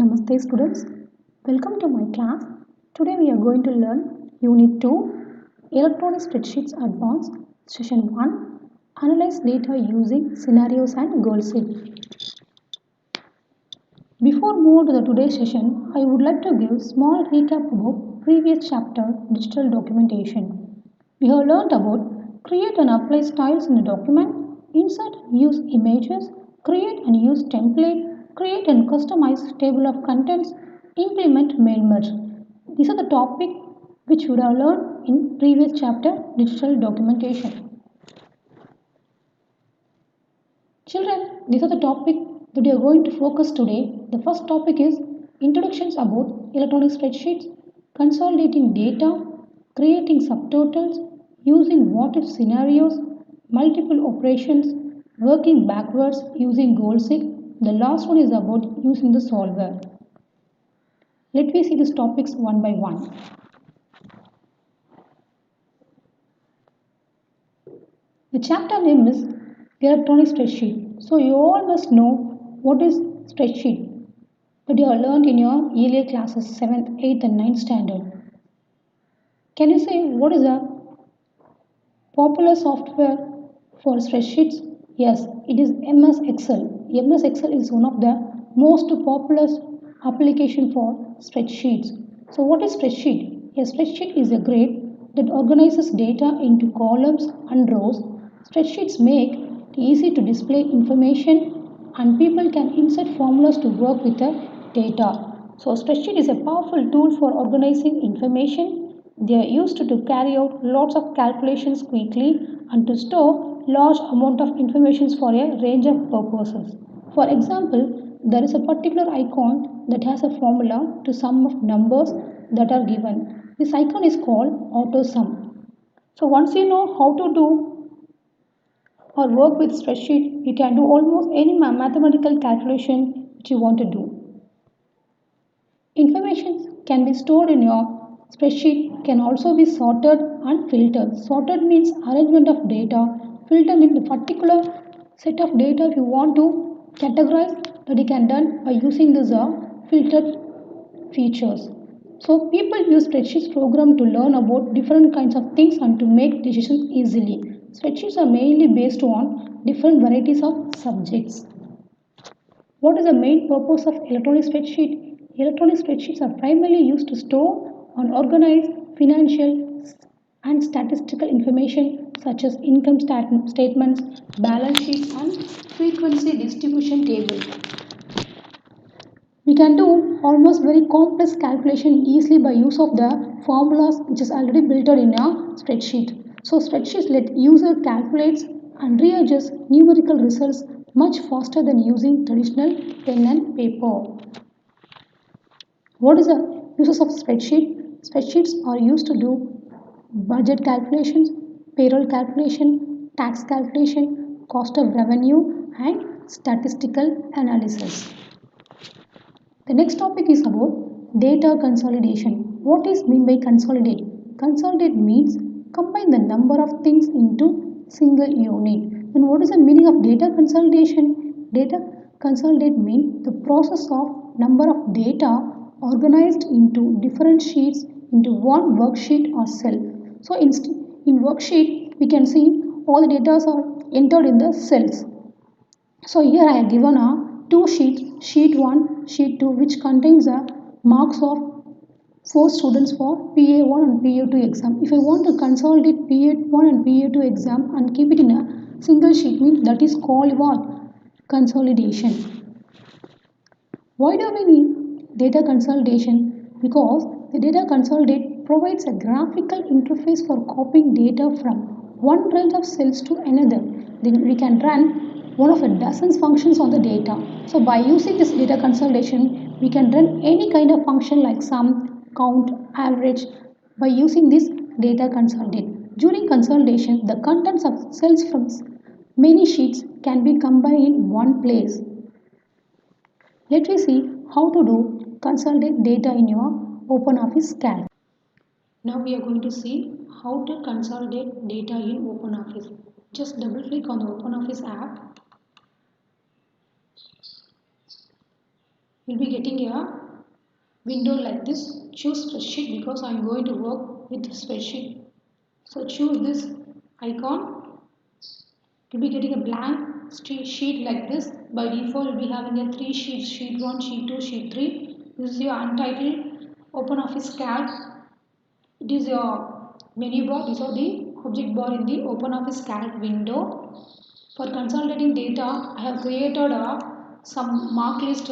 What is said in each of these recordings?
Namaste students, welcome to my class. Today we are going to learn Unit 2 Electronic Spreadsheets Advanced Session 1 Analyze Data Using Scenarios and Goal Set. Before moving to the today's session, I would like to give small recap about previous chapter Digital Documentation. We have learned about create and apply styles in a document, insert and use images, create and use template, create and customize table of contents, implement mail merge. These are the topics which we would have learned in previous chapter Digital Documentation. Children, these are the topics that we are going to focus today. The first topic is introductions about electronic spreadsheets, consolidating data, creating subtotals, using what if scenarios, multiple operations, working backwards using goal set. The last one is about using the solver. Let me see these topics one by one. The chapter name is electronic spreadsheet. So you all must know what is spreadsheet that you have learned in your earlier classes 7th, 8th and 9th standard. Can you say what is a popular software for spreadsheets? Yes, it is MS Excel. MS Excel is one of the most popular application for spreadsheets. So what is spreadsheet? A spreadsheet is a grid that organizes data into columns and rows. Spreadsheets make it easy to display information and people can insert formulas to work with the data. So spreadsheet is a powerful tool for organizing information. They are used to carry out lots of calculations quickly and to store large amount of information for a range of purposes. For example, there is a particular icon that has a formula to sum of numbers that are given. This icon is called AutoSum. So once you know how to do or work with spreadsheet, you can do almost any mathematical calculation which you want to do. Information can be stored in your spreadsheet, can also be sorted and filtered. Sorted means arrangement of data. Filter means the particular set of data if you want to categorize that you can done by using this filtered features. So people use spreadsheets program to learn about different kinds of things and to make decisions easily. Spreadsheets are mainly based on different varieties of subjects. What is the main purpose of electronic spreadsheet? Electronic spreadsheets are primarily used to store and organize financial and statistical information such as income statements, balance sheets and frequency distribution tables. We can do almost very complex calculation easily by use of the formulas which is already built in a spreadsheet. So spreadsheets let user calculate and readjust numerical results much faster than using traditional pen and paper. What is the uses of spreadsheet? Spreadsheets are used to do budget calculations, payroll calculation, tax calculation, cost of revenue and statistical analysis. The next topic is about data consolidation. What is mean by consolidate? Consolidate means combine the number of things into single unit. And what is the meaning of data consolidation? Data consolidate means the process of number of data organized into different sheets into one worksheet or cell. So in worksheet we can see all the data are entered in the cells. So here I have given two sheets, sheet 1, sheet 2 which contains marks of 4 students for PA1 and PA2 exam. If I want to consolidate PA1 and PA2 exam and keep it in a single sheet means that is called what? Consolidation. Why do we need data consolidation? Because the data consolidate provides a graphical interface for copying data from one range of cells to another. Then we can run one of a dozen functions on the data. So by using this data consolidation, we can run any kind of function like sum, count, average by using this data consolidate. During consolidation, the contents of cells from many sheets can be combined in one place. Let me see how to do consolidate data in your OpenOffice Calc. Now we are going to see how to consolidate data in OpenOffice. Just double click on the OpenOffice app. you'll be getting a window like this. Choose spreadsheet because I'm going to work with spreadsheet. So choose this icon. You'll be getting a blank sheet like this. By default, you'll be having a 3 sheets: sheet 1, sheet 2, sheet 3. This is your untitled OpenOffice Calc. It is your menu bar. These are the object bar in the OpenOffice Calc window. For consolidating data, I have created some mark list.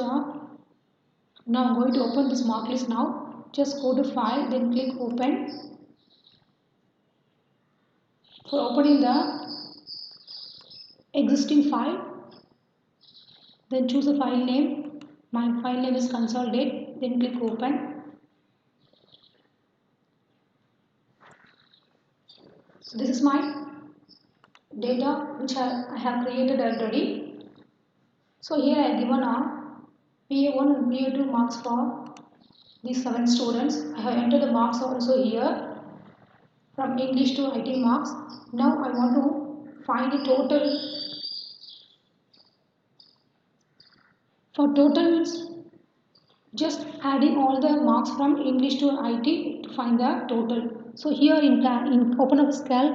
Now I'm going to open this mark list now. Just go to File, then click Open. For opening the existing file, then choose a file name. My file name is Consolidate, then click Open. So this is my data which I have created already. So here I have given a PA1 and PA2 marks for these 7 students. I have entered the marks also here from English to IT marks. Now I want to find the total. For totals, just adding all the marks from English to IT to find the total. So here in OpenOffice Calc,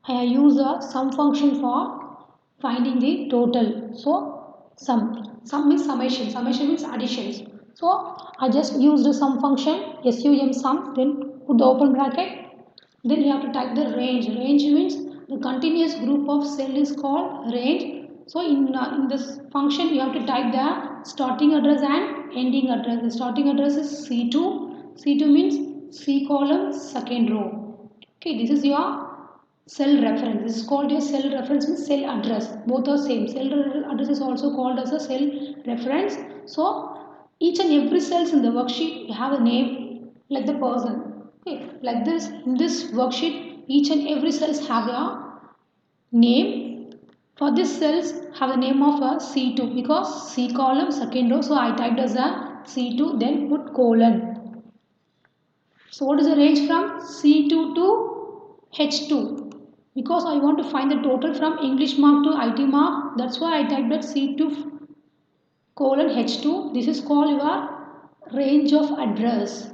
I have used a sum function for finding the total. So sum means summation means additions. So I just used a sum function, sum, then put the open bracket. Then you have to type the range. Range means the continuous group of cell is called range. So in this function you have to type the starting address and ending address. The starting address is C2. C2 means C column second row. Okay, this is your cell reference. This is called your cell reference means cell address. Both are same. Cell address is also called as a cell reference. So each and every cells in the worksheet have a name like the person. Okay, like this in this worksheet each and every cells have a name. For this cells have the name of a C2 because C column second row, so I typed as a C2 then put colon. So what is the range from C2 to H2? Because I want to find the total from English mark to IT mark, that's why I typed that C2 colon H2. This is called your range of address.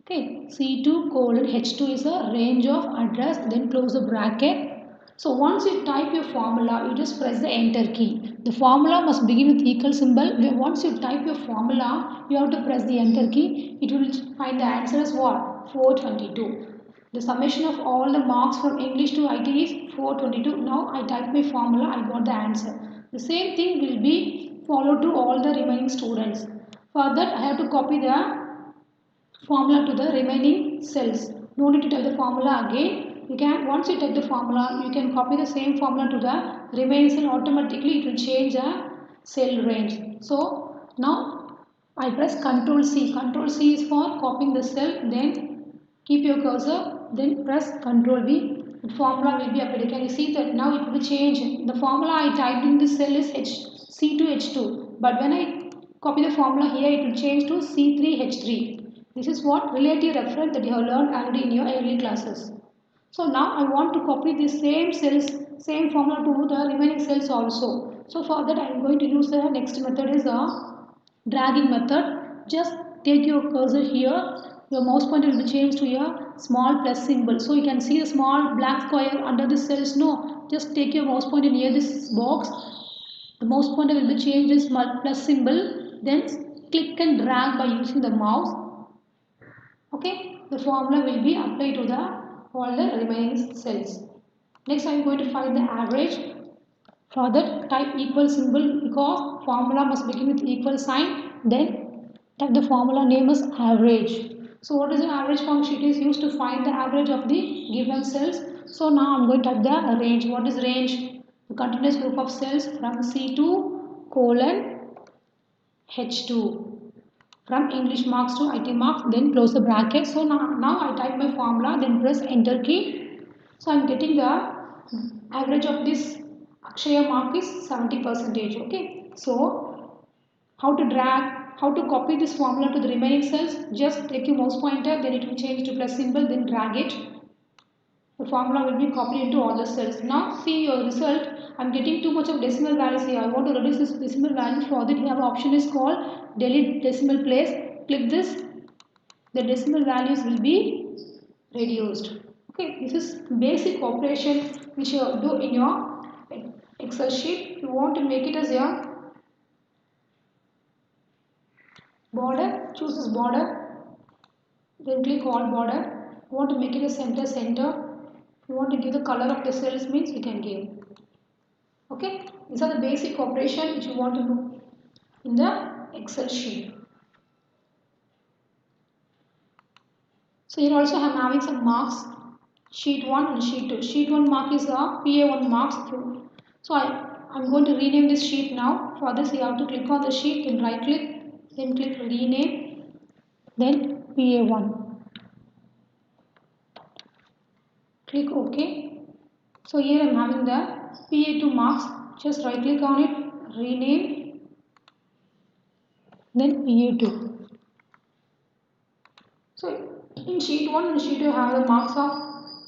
Okay, C2 colon H2 is a range of address, then close the bracket. So once you type your formula, you just press the enter key. The formula must begin with equal symbol. Once you type your formula, you have to press the enter key. It will find the answer as what? 422. The summation of all the marks from English to IT is 422. Now I type my formula, I got the answer. The same thing will be followed to all the remaining students. For that I have to copy the formula to the remaining cells. No need to type the formula again. You can, once you type the formula, you can copy the same formula to the remaining cell. Automatically it will change the cell range. So now I press Ctrl C. Ctrl C is for copying the cell. Then keep your cursor. Then press Ctrl V. The formula will be appeared. Can you see that now it will change? The formula I typed in this cell is C2H2. But when I copy the formula here, it will change to C3H3. This is what relative reference that you have learned already in your early classes. So now I want to copy the same cells, same formula to the remaining cells also. So for that I am going to use the next method is a dragging method. Just take your cursor here. Your mouse pointer will be changed to a small plus symbol. So you can see the small black square under the cells. No, just take your mouse pointer near this box. The mouse pointer will be changed to small plus symbol. Then click and drag by using the mouse. Okay, the formula will be applied to the all the remaining cells. Next I am going to find the average. For that type equal symbol because formula must begin with equal sign. Then type the formula name as average. So what is the average function? It is used to find the average of the given cells. So now I am going to type the range. What is range? The continuous group of cells from C2 colon H2. From English marks to IT marks, then close the bracket. So now I type my formula, then press enter key. So I am getting the average of this Akshaya mark is 70%. Okay. So how to drag, how to copy this formula to the remaining cells? Just take your mouse pointer, then it will change to plus symbol, then drag it. The formula will be copied into all the cells. Now see your result. I am getting too much of decimal values here. I want to reduce this decimal value. For that, you have an option is called delete decimal place. Click this. The decimal values will be reduced. Okay, this is basic operation which you do in your Excel sheet. You want to make it as your border. Choose this border. Then click all border. You want to make it a center. You want to give the color of the cells means you can give. Okay, these are the basic operation which you want to do in the Excel sheet. So here also I am having some marks, sheet 1 and sheet 2. Sheet 1 mark is the PA1 marks. So I'm going to rename this sheet now. For this you have to click on the sheet, then right click, then click rename, then PA1. Click OK. So here I am having the PA2 marks. Just right click on it, rename, then PA2. So in sheet 1 and sheet 2 have the marks of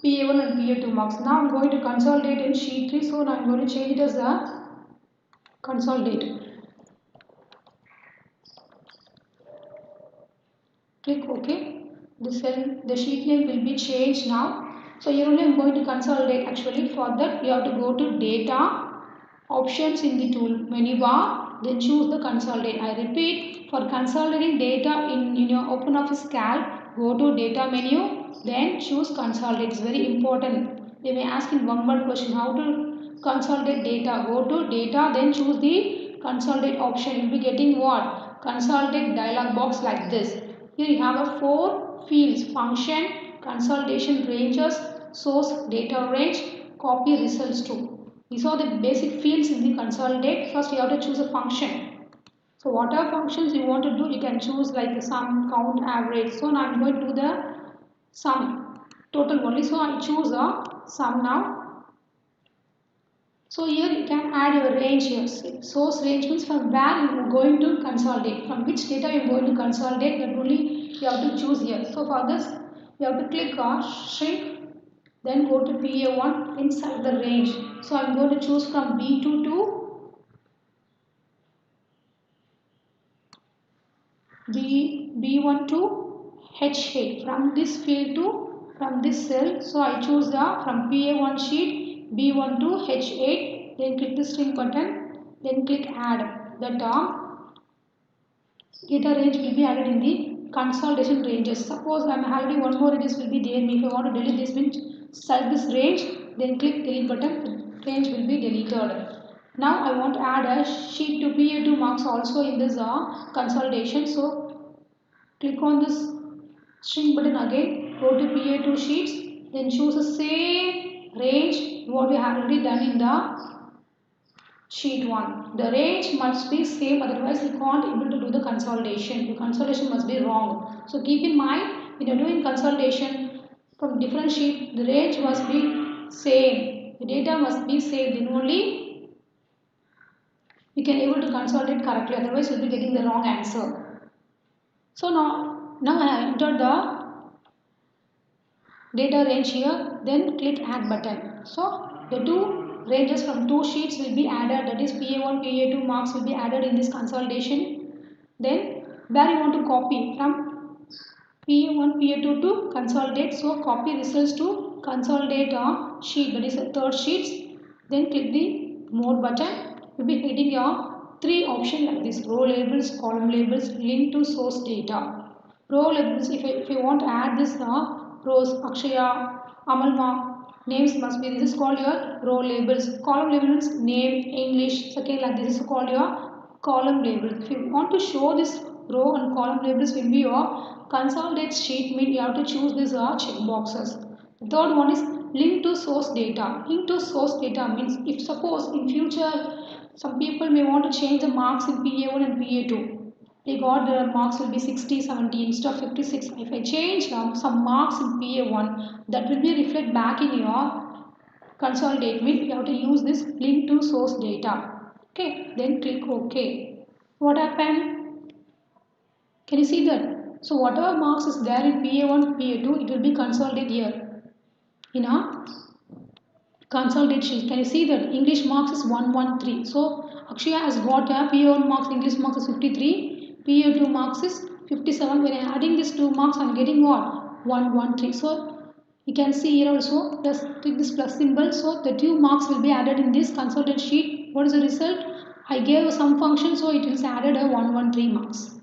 PA1 and PA2 marks. Now I am going to consolidate in sheet 3. So now I am going to change it as the consolidate. Click OK. The sheet name will be changed now. So here only I am going to consolidate. Actually for that you have to go to data, options in the tool menu bar, then choose the consolidate. I repeat, for consolidating data in your OpenOffice Calc, go to data menu, then choose consolidate. It's very important. They may ask in one word question how to consolidate data. Go to data, then choose the consolidate option. You'll be getting what? Consolidate dialog box like this. Here you have a 4 fields: function, consolidation ranges, source data range, copy results to. These are the basic fields in the consolidate. First you have to choose a function. So whatever functions you want to do, you can choose like the sum, count, average. So now I am going to do the sum, total only. So I choose a sum now. So here you can add your range here. Source range means from where you are going to consolidate. From which data you are going to consolidate, that only you have to choose here. So for this you have to click on shrink, then go to PA1, inside the range. So I am going to choose from B2 to B1 to H8. From this field to from this cell. So I choose the from PA1 sheet B1 to H8. Then click the string button. Then click add. The term data range will be added in the consolidation ranges. Suppose I am having one more ranges will be there. If I want to delete this, means select this range. Then click delete button. The range will be deleted. Now I want to add a sheet to PA2 marks also in this consolidation. So click on this string button again. Go to PA2 sheets. Then choose the same range what we have already done in the sheet 1. The range must be same, otherwise you can't able to do the consolidation. The consolidation must be wrong. So keep in mind, when you are doing consolidation from different sheet, the range must be same. The data must be same. Then only you can able to consolidate correctly. Otherwise you will be getting the wrong answer. So now I have entered the data range here. Then click add button. So the two ranges from two sheets will be added, that is PA1, PA2 marks will be added in this consolidation. Then where you want to copy from PA1, PA2 to consolidate. So copy results to consolidate sheet, that is the third sheets. Then click the more button. You will be getting your three options like this: row labels, column labels, link to source data. Row labels, if you want to add this rows, Akshaya, Amalma, names must be, this is called your row labels. Column labels, name, English, second like this is called your column labels. If you want to show this row and column labels will be your consolidate sheet, mean you have to choose these check boxes. The third one is link to source data. Link to source data means if suppose in future some people may want to change the marks in PA1 and PA2. They got the marks will be 60, 70 instead of 56. If I change some marks in PA1, that will be reflect back in your consolidate. Means you have to use this link to source data. Okay, then click OK. What happened? Can you see that? So whatever marks is there in PA1, PA2, it will be consolidated here. in a consolidate sheet. Can you see that English marks is 113? So Akshaya has got a PA1 marks, English marks is 53, PA2 marks is 57. When I am adding these 2 marks, I am getting what? 113. So you can see here also, just click this plus symbol. So the 2 marks will be added in this consolidate sheet. What is the result? I gave some function, so it is added a 113 marks.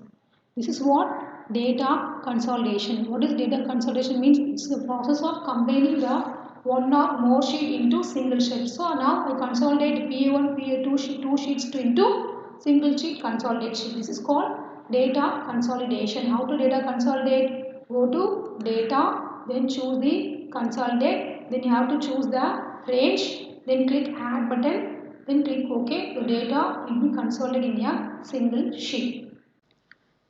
This is what data consolidation. What is data consolidation means? It's the process of combining the one or more sheet into single sheet. So now I consolidate PA1, PA2 sheet, two sheets to into single sheet consolidate sheet. This is called data consolidation. How to data consolidate? Go to data, then choose the consolidate. Then you have to choose the range. Then click add button. Then click OK. The data will be consolidated in a single sheet.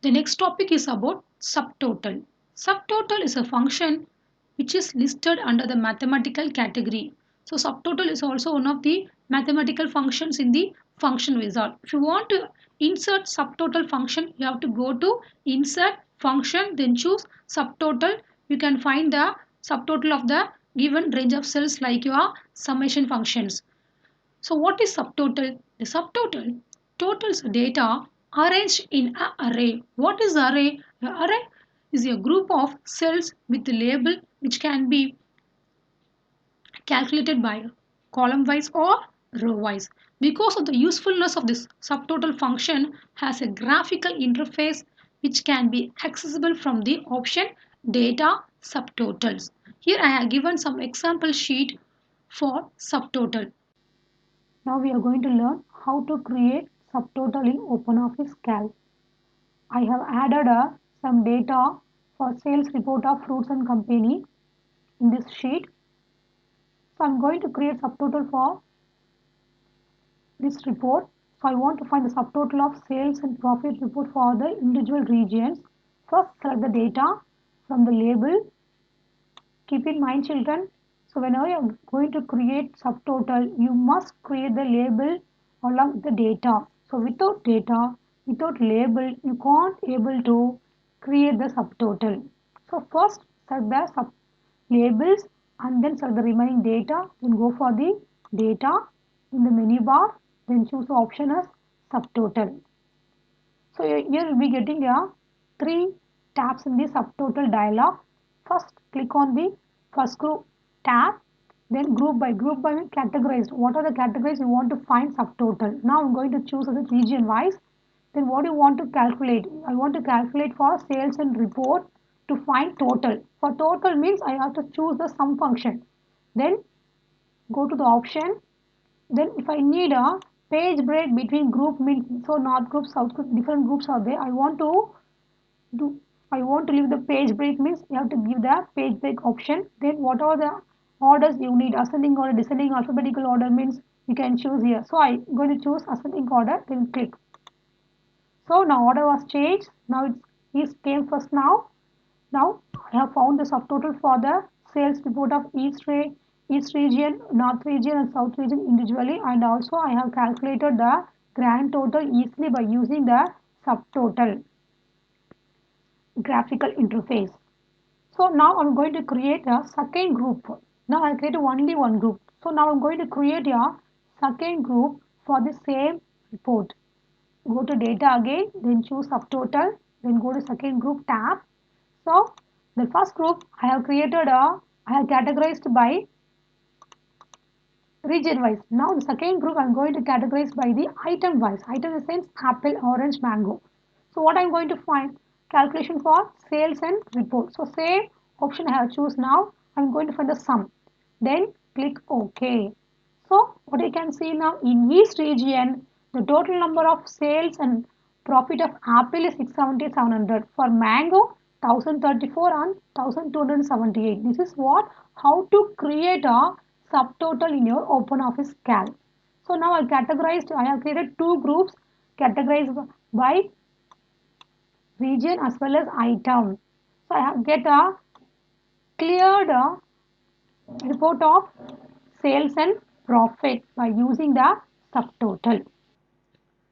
The next topic is about subtotal. Subtotal is a function which is listed under the mathematical category. So subtotal is also one of the mathematical functions in the function wizard. If you want to insert subtotal function, you have to go to insert function, then choose subtotal. You can find the subtotal of the given range of cells like your summation functions. So what is subtotal? The subtotal totals data arranged in an array. What is array? The array is a group of cells with a label which can be calculated by column wise or row wise. Because of the usefulness of this subtotal function has a graphical interface which can be accessible from the option data subtotals. Here I have given some example sheet for subtotal. Now we are going to learn how to create subtotal in OpenOffice Calc. I have added some data for sales report of Fruits and Company in this sheet. So I am going to create subtotal for this report. So I want to find the subtotal of sales and profit report for the individual regions. First select the data from the label. Keep in mind children, so whenever you are going to create subtotal, you must create the label along with the data. So without data, without label, you can't able to create the subtotal. So first select the sub labels and then select the remaining data. Then go for the data in the menu bar. Then choose the option as subtotal. So here you will be getting a 3 tabs in the subtotal dialog. First click on the first group tab, then group by categorized. What are the categories you want to find subtotal? Now I'm going to choose as a region wise. Then what do you want to calculate? I want to calculate for sales and report to find total. For total means I have to choose the sum function. Then go to the option. Then if I need a page break between group means, so north group, south group, different groups are there. I want to leave the page break means you have to give the page break option. Then what are the orders you need? Ascending order, descending alphabetical order means you can choose here. So I'm going to choose ascending order, then click. So now order was changed. Now it is came first now. Now I have found the subtotal for the sales report of East region, North region and South region individually, and also I have calculated the grand total easily by using the subtotal graphical interface. So now I'm going to create a second group. Now I created only one group. So now I'm going to create a second group for the same report. Go to data again, then choose subtotal, then go to second group tab. So the first group I have categorized by region wise. Now the second group I am going to categorize by the item wise. Item in the sense apple, orange, mango. So what I am going to find? Calculation for sales and report. So same option I have choose now. I am going to find the sum. Then click OK. So what you can see now in East region, the total number of sales and profit of apple is 670, 700. For mango, 1034 and 1278. This is what how to create a subtotal in your OpenOffice Calc. So now I have created two groups categorized by region as well as item. So I have get a cleared report of sales and profit by using the subtotal.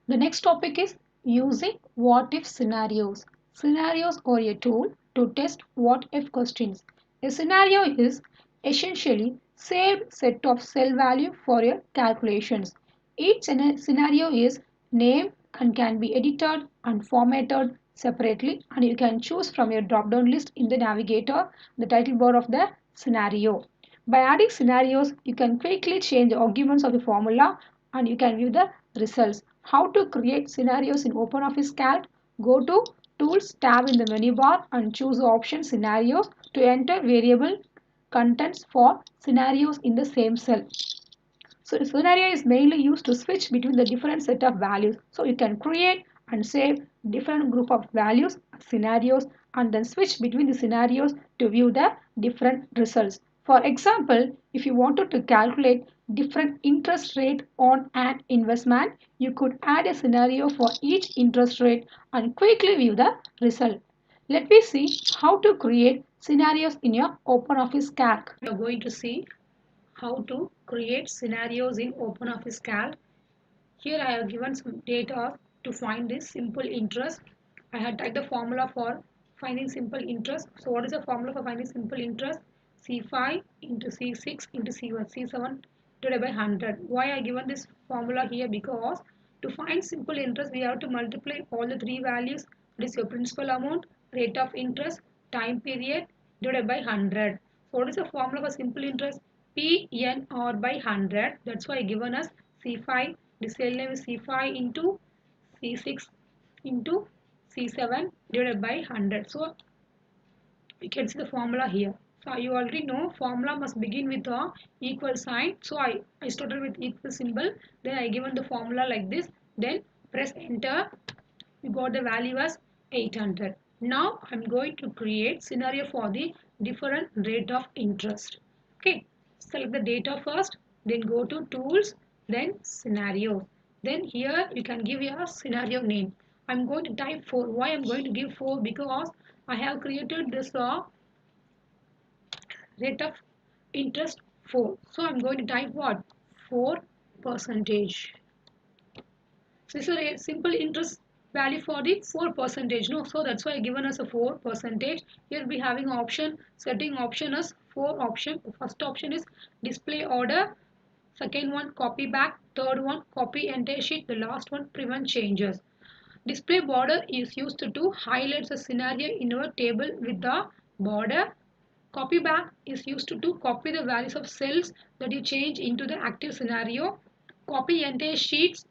The next topic is using what if scenarios. Scenarios are a tool to test what if questions. A scenario is essentially saved set of cell value for your calculations. Each scenario is named and can be edited and formatted separately, and you can choose from your drop down list in the navigator the title bar of the scenario. By adding scenarios, you can quickly change the arguments of the formula and you can view the results. How to create scenarios in OpenOffice Calc? Go to Tools tab in the menu bar and choose the option Scenarios to enter variable contents for scenarios in the same cell. So scenario is mainly used to switch between the different set of values. So you can create and save different group of values, scenarios, and then switch between the scenarios to view the different results. For example, if you wanted to calculate different interest rate on an investment, you could add a scenario for each interest rate and quickly view the result. Let me see how to create scenarios in your OpenOffice Calc. We are going to see how to create scenarios in OpenOffice Calc. Here I have given some data to find this simple interest. I have typed the formula for finding simple interest. So what is the formula for finding simple interest? C5 into C6 into C1, C7 divided by 100. Why I given this formula here? Because to find simple interest we have to multiply all the three values. That is your principal amount, rate of interest, time period divided by 100. So what is the formula for simple interest? PNR by 100. That's why given us C5. The cell name is C5 into C6 into C7 divided by 100. So you can see the formula here. So you already know formula must begin with a equal sign. So I started with equal symbol. Then I given the formula like this. Then press enter. We got the value as 800. Now I'm going to create scenario for the different rate of interest. Okay. Select the data first. Then go to tools. Then scenario. Then here you can give your scenario name. I'm going to type 4. Why I'm going to give 4? Because I have created this rate of interest 4. So I'm going to type what? 4 percentage. So this is a simple interest value for the 4 percentage. No, so that's why given us a 4 percentage. Here we having option, setting option as 4 option. The first option is display order. Second one copy back. Third one copy entire sheet. The last one prevent changes. Display border is used to highlight the scenario in our table with the border. Copy back is used to copy the values of cells that you change into the active scenario. Copy entire sheets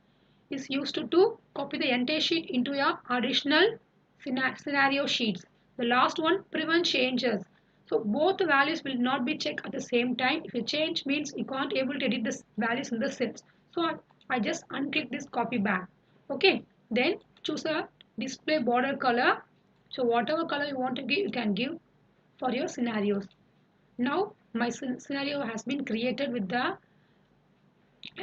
is used to copy the entire sheet into your additional scenario sheets. The last one prevent changes. So both the values will not be checked at the same time. If you change means you can't able to edit the values in the cells. So I just unclick this copy back. Okay. Then choose a display border color. So whatever color you want to give, you can give for your scenarios. Now my scenario has been created with the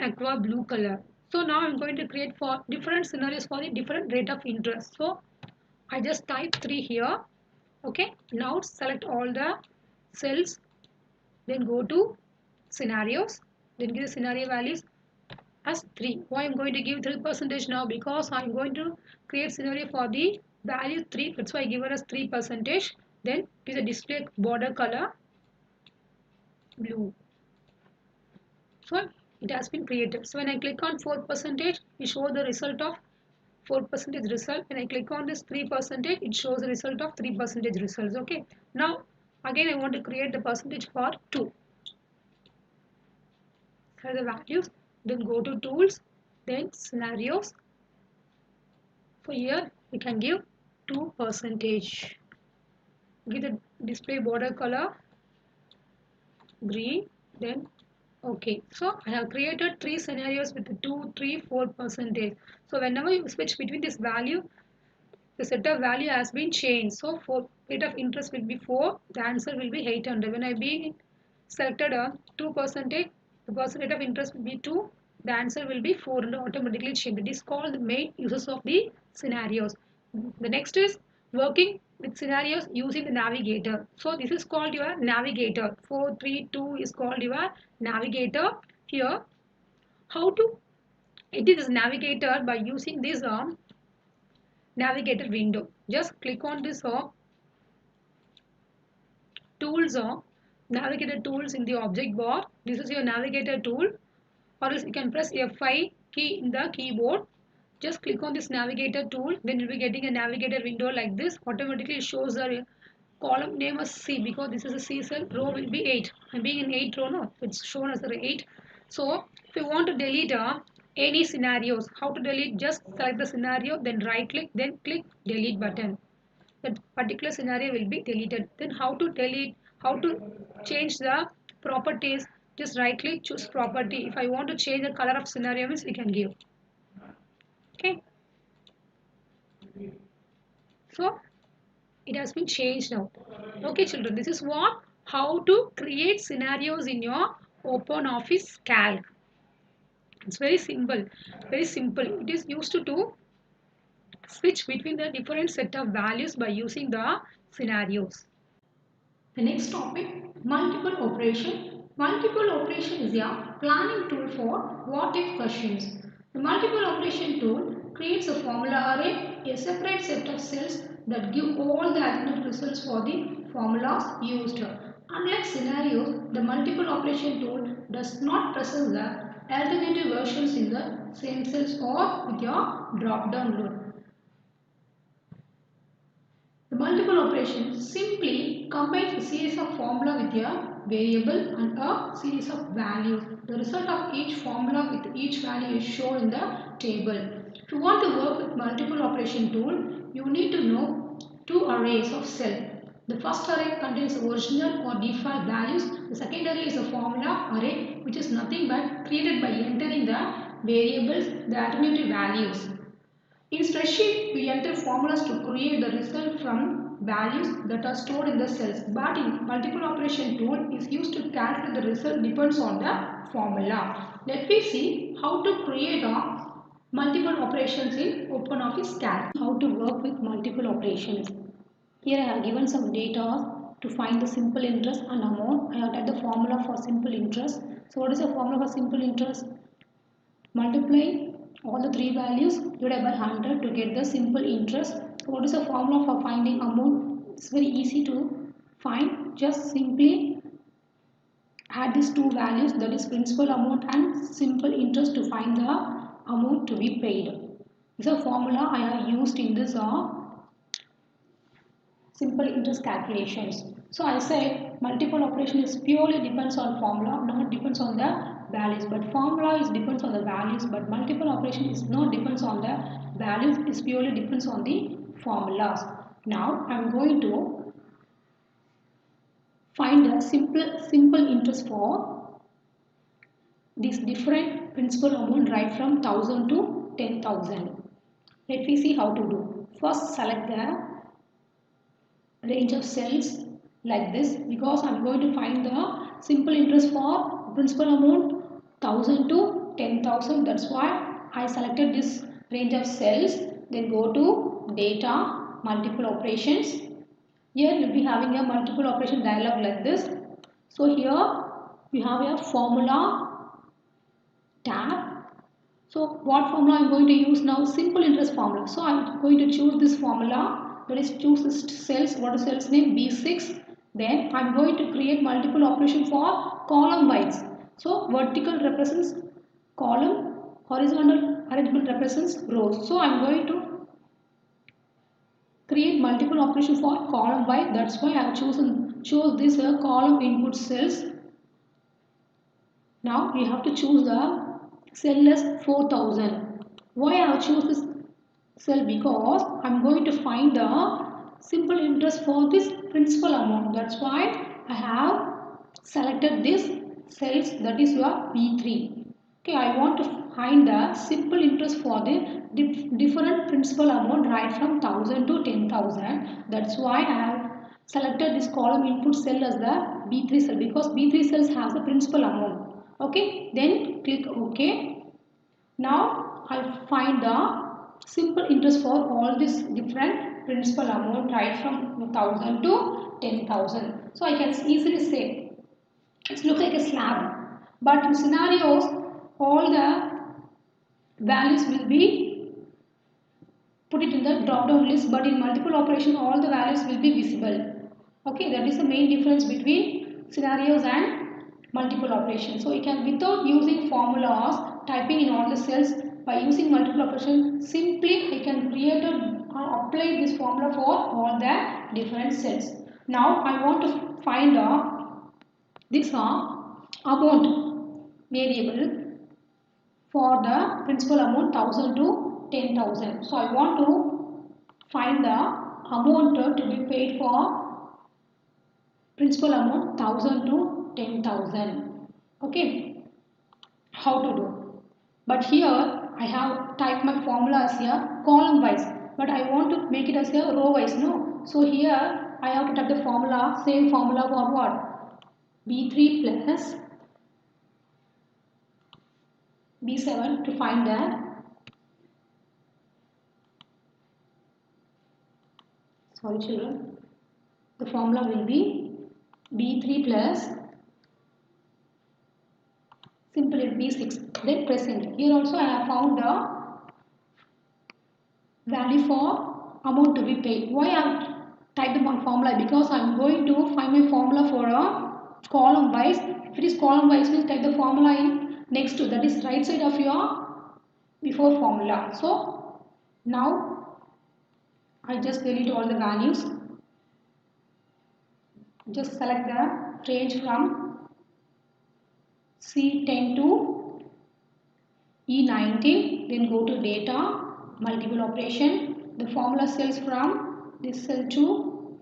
aqua blue color. So now I'm going to create for different scenarios for the different rate of interest. So I just type 3 here. Okay. Now select all the cells. Then go to scenarios. Then give the scenario values as 3. Why I'm going to give 3 percentage now? Because I'm going to create scenario for the value 3. That's why I give it as 3 percentage. Then give the display border color blue. So it has been created. So when I click on 4 percentage, it shows the result of 4 percentage result. When I click on this 3 percentage, it shows the result of 3 percentage results. Okay. Now again I want to create the percentage for 2. Set the values. Then go to tools. Then scenarios. So here we can give 2 percentage. Give the display border color green. Then okay, so I have created 3 scenarios with the 2, 3, 4 percentage. So whenever you switch between this value, the set of value has been changed. So for rate of interest will be 4, the answer will be 800. When I be selected a 2 percentage, the percent rate of interest will be 2, the answer will be 4 and automatically change. That is called the main uses of the scenarios. The next is working with scenarios using the navigator. So this is called your navigator. 432 is called your navigator. Here, how to edit this navigator by using this navigator window. Just click on this tools navigator tools in the object bar. This is your navigator tool, or else you can press F5 key in the keyboard. Just click on this navigator tool, then you'll be getting a navigator window like this. Automatically it shows the column name as C, because this is a C cell. Row will be 8. I'm being in 8 row, no, it's shown as a 8. So if you want to delete any scenarios, how to delete? Just select the scenario, then right click, then click delete button. That particular scenario will be deleted. Then how to delete, how to change the properties? Just right click, choose property. If I want to change the color of scenario, means we can give. Okay, so it has been changed now. Okay children, this is what, how to create scenarios in your OpenOffice Calc. It's very simple, very simple. It is used to switch between the different set of values by using the scenarios. The next topic, multiple operation. Multiple operation is a planning tool for what if questions. The multiple operation tool creates a formula array, a separate set of cells that give all the alternate results for the formulas used. Unlike scenarios, the multiple operation tool does not present the alternative versions in the same cells or with your drop-down rule. The multiple operation simply combines a series of formula with a variable and a series of values. The result of each formula with each value is shown in the table. If you want to work with multiple operation tool, you need to know two arrays of cell. The first array contains original or default values. The second array is a formula array, which is nothing but created by entering the variables, the alternative values. In spreadsheet, we enter formulas to create the result from values that are stored in the cells. But in multiple operation tool is used to calculate the result depends on the formula. Let me see how to create a multiple operations in OpenOffice Calc. How to work with multiple operations. Here I have given some data to find the simple interest and amount. I have typed the formula for simple interest. So what is the formula for simple interest? Multiply all the three values divided by 100 to get the simple interest. So what is the formula for finding amount? It's very easy to find. Just simply add these two values, that is principal amount and simple interest, to find the amount to be paid. This is a formula I have used in this simple interest calculations. So I said multiple operation is purely depends on formula, not depends on the values. But formula is depends on the values, but multiple operation is not depends on the values, is purely depends on the formulas. Now I am going to find a simple interest for this different principal amount right from 1000 to 10,000. Let me see how to do. First select the range of cells like this, because I'm going to find the simple interest for principal amount 1000 to 10,000. That's why I selected this range of cells. Then go to data, multiple operations. Here you'll be having a multiple operation dialog like this. So here we have a formula tab. So what formula I'm going to use now? Simple interest formula. So I'm going to choose this formula. That is, choose this cells. What is cell's name? B6. Then I'm going to create multiple operation for column wise. So vertical represents column, horizontal arrangement represents rows. So I'm going to create multiple operation for column wise. That's why I have chose this column input cells. Now we have to choose the cell as 4000. Why I have choose this cell? Because I am going to find the simple interest for this principal amount. That's why I have selected this cells, that is your B3. Okay, I want to find the simple interest for the different principal amount right from 1000 to 10,000. That's why I have selected this column input cell as the B3 cell, because B3 cells has the principal amount. Okay, then click OK. Now I find the simple interest for all these different principal amount right from 1000 to 10,000. So I can easily say it looks like a slab, but in scenarios all the values will be put it in the drop down list, but in multiple operation all the values will be visible. Okay, that is the main difference between scenarios and multiple operations. So you can, without using formulas, typing in all the cells, by using multiple operation, simply I can create apply this formula for all the different cells. Now I want to find this amount variable for the principal amount 1000 to 10,000. So I want to find the amount to be paid for principal amount 1000 to 10,000. Okay, how to do? But here I have typed my formula as here column wise, but I want to make it as a row wise. No, so here I have to type the formula, same formula for what? B3 plus B7 to find the formula will be B3 plus simply B6, then press enter. Here also I have found the value for amount to be paid. Why I have typed the formula? Because I am going to find my formula for a column wise. If it is column wise, we'll type the formula in next to, that is right side of your before formula. So now I just delete all the values. Just select the range from C10 to E19, then go to data, multiple operation. The formula cells from this cell to,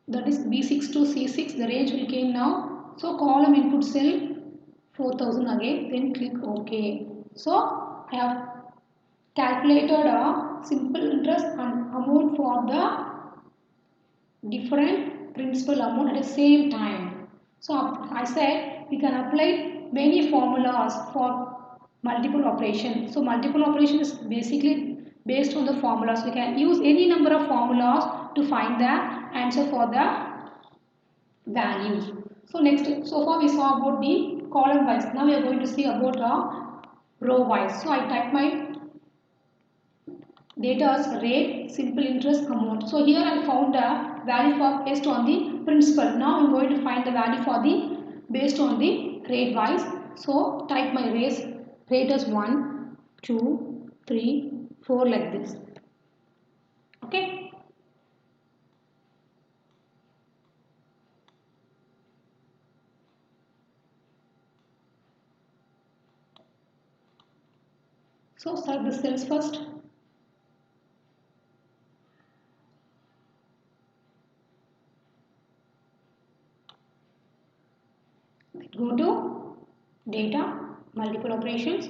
that is B6 to C6, the range will came now. So column input cell 4000 again, then click OK. So I have calculated a simple interest and amount for the different principal amount at the same time. So I said we can apply many formulas for multiple operation. So multiple operation is basically based on the formulas. We can use any number of formulas to find the answer for the values. So next, so far we saw about the column wise. Now we are going to see about row wise. So I type my data as rate, simple interest, amount. So here I found the value for based on the principal. Now I am going to find the value for the based on the rate wise. So type my rate as 1, 2, 3, 4 like this. Okay. So select the cells first. Go to data, multiple operations.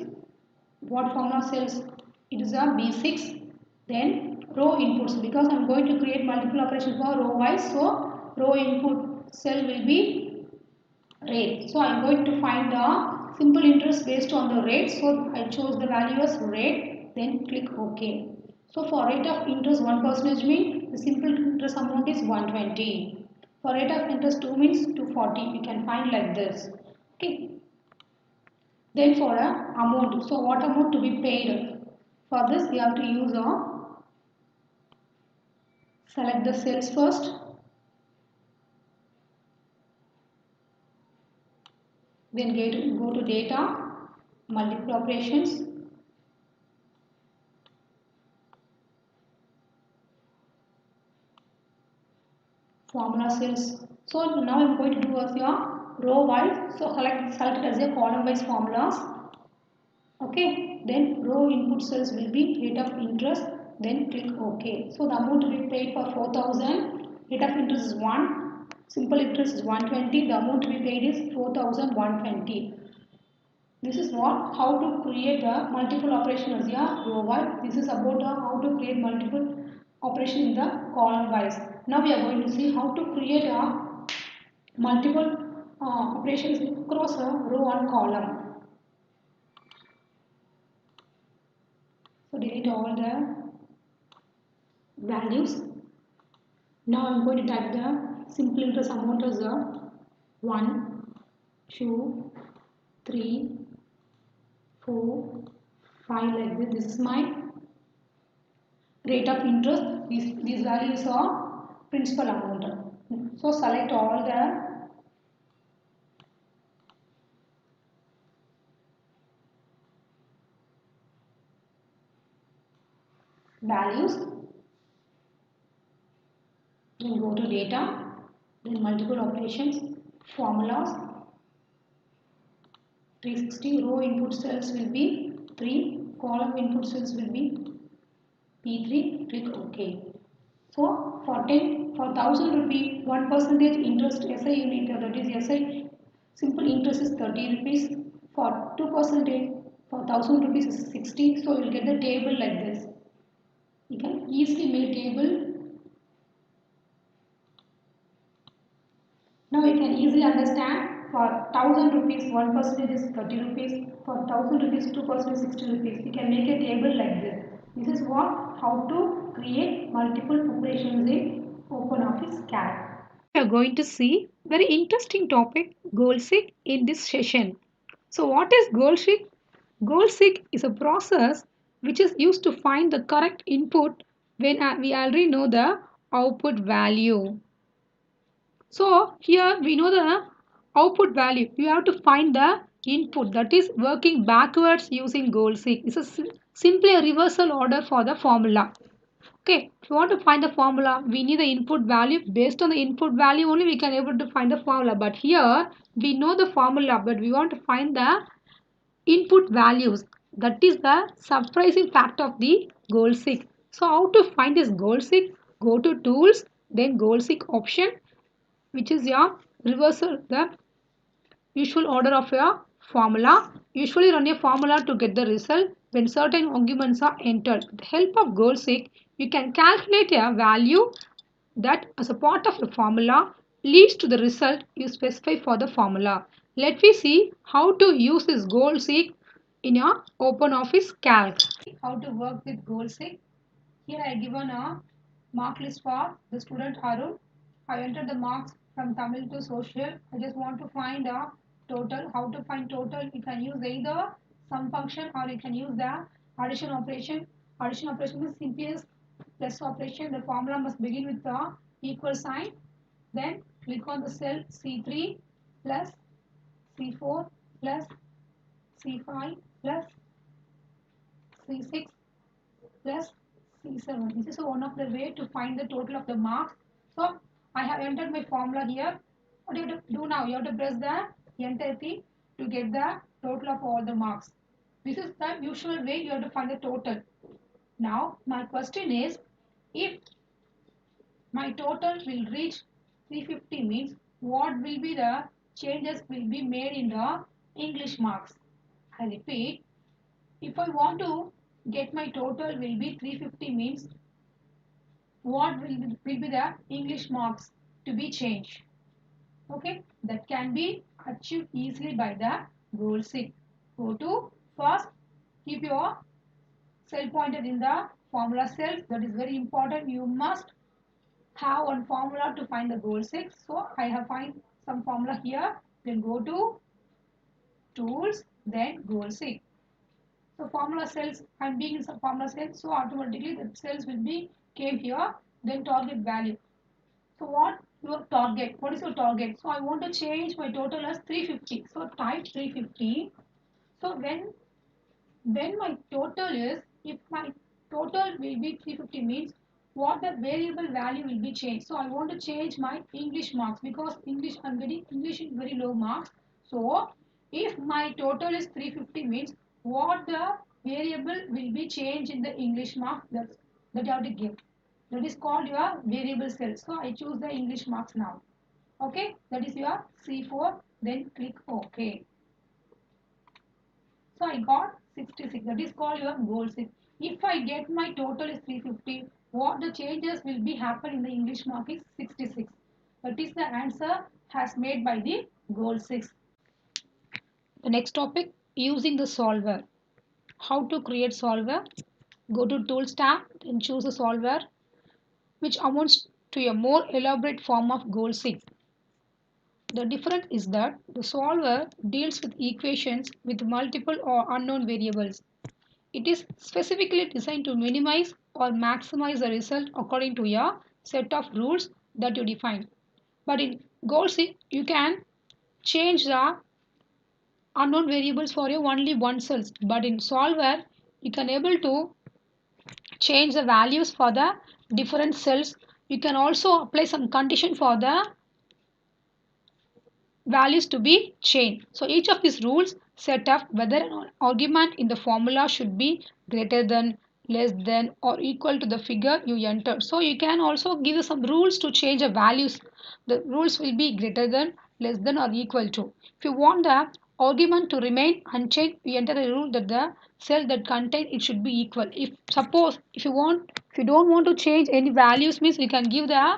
What formula cells? It is a B6. Then row inputs, because I am going to create multiple operations for row wise. So row input cell will be rate. So I am going to find the simple interest based on the rate. So I chose the value as rate. Then click OK. So for rate of interest 1% means the simple interest amount is 120. For rate of interest 2 means 240. We can find like this. Okay. Then for a amount. So what amount to be paid? For this we have to use select the cells first. Then go to data, multiple operations. Formula cells. So now I am going to do as your row wise. So select it as a column wise formulas. Okay. Then row input cells will be rate of interest. Then click OK. So the amount to be paid for 4000. Rate of interest is 1. Simple interest is 120. The amount to be paid is 4120. This is what how to create a multiple operation as a row wise. This is about how to create multiple operation in the column wise. Now we are going to see how to create a multiple operations across a row and column. So delete all the values. Now I am going to type the simple interest amount as 1, 2, 3, 4, 5 like this. This is my rate of interest. These values are principal amount. So select all the values, then go to data, then multiple operations, formulas, 360 row input cells will be 3, column input cells will be P3, click OK. So for 10, for 1000 rupee, 1% interest SI unit, that is SI simple interest is 30 rupees. For 2%, for 1000 rupees is 60. So you will get the table like this. You can easily make table. Now you can easily understand for 1000 rupees 1% is 30 rupees, for 1000 rupees 2% is 60 rupees. You can make a table like this. This is what how to create multiple operations in OpenOffice Calc. We are going to see very interesting topic goal-seek in this session. So what is goal-seek? Goal-seek is a process which is used to find the correct input when we already know the output value. So here we know the output value. You have to find the input, that is working backwards using goal seek. This is simply a reversal order for the formula. Okay, if you want to find the formula, we need the input value. Based on the input value only we can able to find the formula. But here we know the formula, but we want to find the input values. That is the surprising fact of the goal seek. So how to find this goal seek? Go to tools, then goal seek option, which is your reversal, the usual order of your formula. Usually run a formula to get the result when certain arguments are entered. With the help of goal seek, you can calculate a value that as a part of the formula leads to the result you specify for the formula. Let me see how to use this goal seek in your OpenOffice Calc. How to work with goal seek. Here I given a mark list for the student Arun. I entered the marks from Tamil to social. I just want to find a total. How to find total? You can use either sum function or you can use the addition operation. Addition operation is simplest plus operation. The formula must begin with the equal sign. Then click on the cell C3 plus C4 plus C5 plus C6 plus C7. This is one of the way to find the total of the marks. So I have entered my formula here. What do you have to do now? You have to press the enter key to get the total of all the marks. This is the usual way you have to find the total. Now my question is, if my total will reach 350 means what will be the changes will be made in the English marks. I repeat, if I want to get my total will be 350 means what will be the English marks to be changed. Okay, that can be achieved easily by the goal seek. Go to first, keep your cell pointer in the formula cells. That is very important. You must have one formula to find the goal seek. So I have find some formula here. Then go to tools, then goal seek. So formula cells, I'm being in some formula cells, so automatically the cells will be came here, then target value. So what your target? What is your target? So I want to change my total as 350. So type 350. So when my total is, if my total will be 350 means what the variable value will be changed. So I want to change my English marks because English is very low marks. So if my total is 350 means what the variable will be changed in the English mark that you have to give. That is called your variable cell. So I choose the English marks now. Okay, that is your C4. Then click OK. So I got 66. That is called your goal seek. If I get my total is 350, what the changes will be happen in the English mark is 66. That is the answer has made by the goal seek. The next topic, using the solver. How to create solver? Go to Tools tab, then choose a solver, which amounts to a more elaborate form of goal seek. The difference is that the solver deals with equations with multiple or unknown variables. It is specifically designed to minimize or maximize the result according to a set of rules that you define. But in goals, you can change the unknown variables for your only one cells. But in solver, you can able to change the values for the different cells. You can also apply some condition for the values to be changed. So each of these rules set up whether an argument in the formula should be greater than, less than, or equal to the figure you enter. So you can also give some rules to change the values. The rules will be greater than, less than, or equal to. If you want the argument to remain unchanged, you enter a rule that the cell that contain it should be equal. If suppose if you don't want to change any values, means you can give the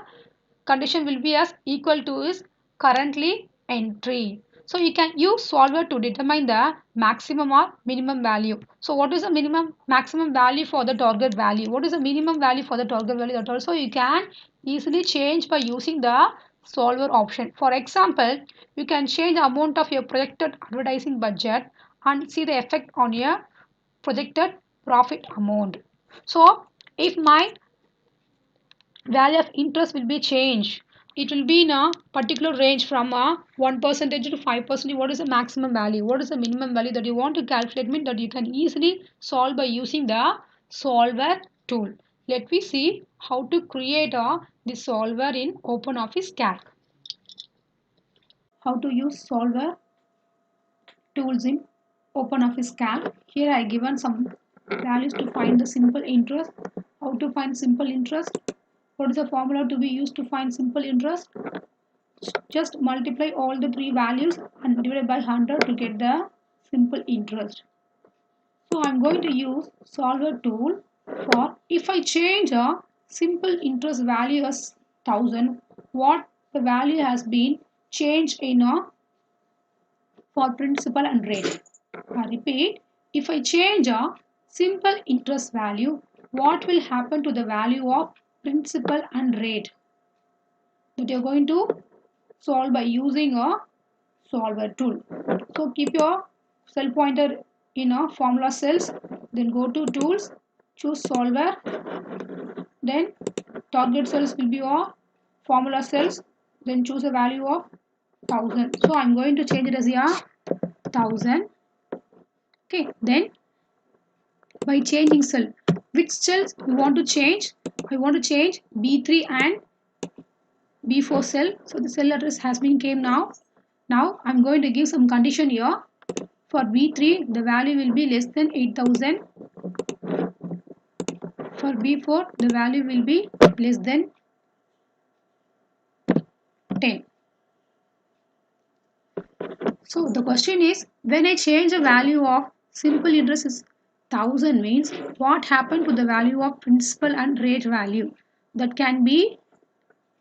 condition will be as equal to is currently entry. So you can use solver to determine the maximum or minimum value. So what is the maximum value for the target value? What is the minimum value for the target value? That also you can easily change by using the solver option. For example, you can change the amount of your projected advertising budget and see the effect on your projected profit amount. So if my value of interest will be changed, it will be in a particular range from 1% to 5%. What is the maximum value, what is the minimum value that you want to calculate, mean that you can easily solve by using the solver tool. Let me see how to create the solver in OpenOffice Calc. How to use solver tools in OpenOffice Calc. Here I given some values to find the simple interest. How to find simple interest? What is the formula to be used to find simple interest? Just multiply all the three values and divide by 100 to get the simple interest. So I'm going to use solver tool for if I change a simple interest value as 1000, what the value has been changed in a for principal and rate. I repeat, if I change a simple interest value, what will happen to the value of principal and rate? That you're going to solve by using a solver tool. So keep your cell pointer in a formula cells, then go to tools, choose solver, then target cells will be your formula cells, then choose a value of 1000. So I'm going to change it as 1000. Okay, then by changing cell, which cells you want to change? I want to change B3 and B4 cell. So the cell address has been came now. Now I'm going to give some condition here. For B3 the value will be less than 8000. For B4 the value will be less than 10. So the question is, when I change the value of simple interest is 1000, means what happened to the value of principal and rate value? That can be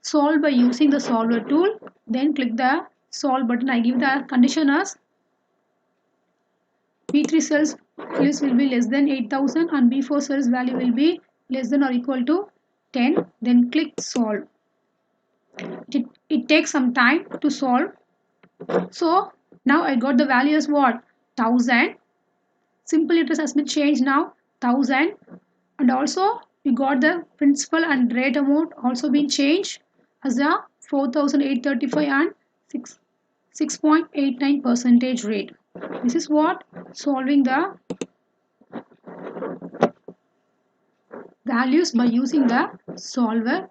solved by using the solver tool. Then click the solve button. I give the condition as B3 cells will be less than 8000 and B4 cells value will be less than or equal to 10. Then click solve. It takes some time to solve. So now I got the value as what? 1000. Simple interest has been changed now 1000, and also we got the principal and rate amount also been changed as a 4835 and 6.89 percentage rate. This is what solving the values by using the solver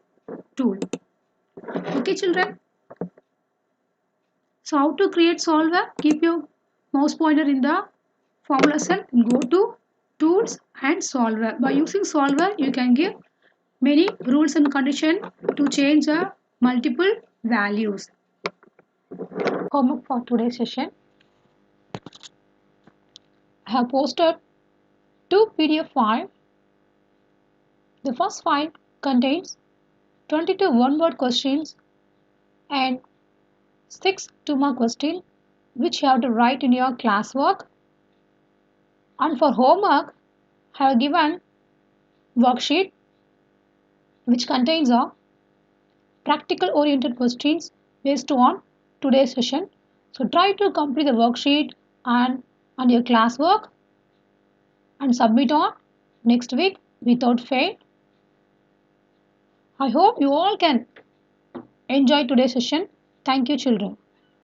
tool. Okay children. So how to create solver? Keep your mouse pointer in the formula cell, go to tools and solver. By using solver you can give many rules and conditions to change the multiple values. Homework for today's session. I have posted 2 PDF files. The first file contains 22 one-word questions and 6 2-mark questions which you have to write in your classwork. And for homework, I have given worksheet which contains a practical oriented questions based on today's session. So try to complete the worksheet and your classwork and submit on next week without fail. I hope you all can enjoy today's session. Thank you, children.